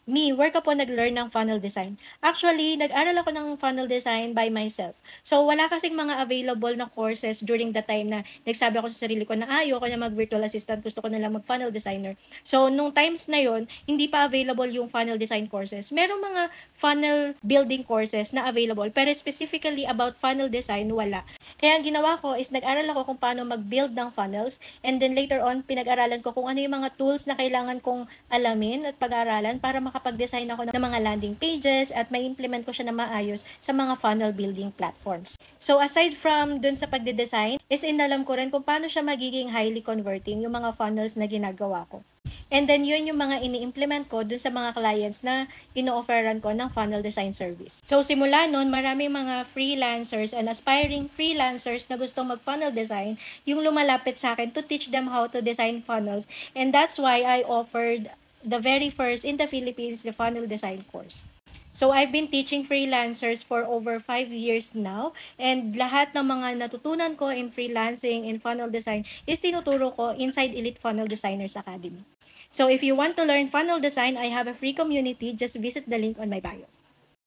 Where ka po nag-learn ng funnel design? Actually, nag-aral ako ng funnel design by myself. So, wala kasing mga available na courses during the time na nagsabi ako sa sarili ko na ayoko na mag-virtual assistant, gusto ko na lang mag-funnel designer. So, nung times na yon, hindi pa available yung funnel design courses. Merong mga funnel building courses na available, pero specifically about funnel design, wala. Kaya ang ginawa ko is nag-aral ako kung paano mag-build ng funnels, and then later on, pinag-aralan ko kung ano yung mga tools na kailangan kong alamin at pag-aralan para makapag-design ako ng mga landing pages at may-implement ko siya na maayos sa mga funnel building platforms. So aside from dun sa pagde-design, is inalam ko rin kung paano siya magiging highly converting yung mga funnels na ginagawa ko. And then, yun yung mga ini-implement ko dun sa mga clients na ino-offeran ko ng funnel design service. So, simula nun, maraming mga freelancers and aspiring freelancers na gustong mag-funnel design yung lumalapit sa akin to teach them how to design funnels. And that's why I offered the very first in the Philippines, the funnel design course. So, I've been teaching freelancers for over 5 years now, and lahat ng mga natutunan ko in freelancing, in funnel design, is tinuturo ko inside Elite Funnel Designers Academy. So, if you want to learn funnel design, I have a free community. Just visit the link on my bio.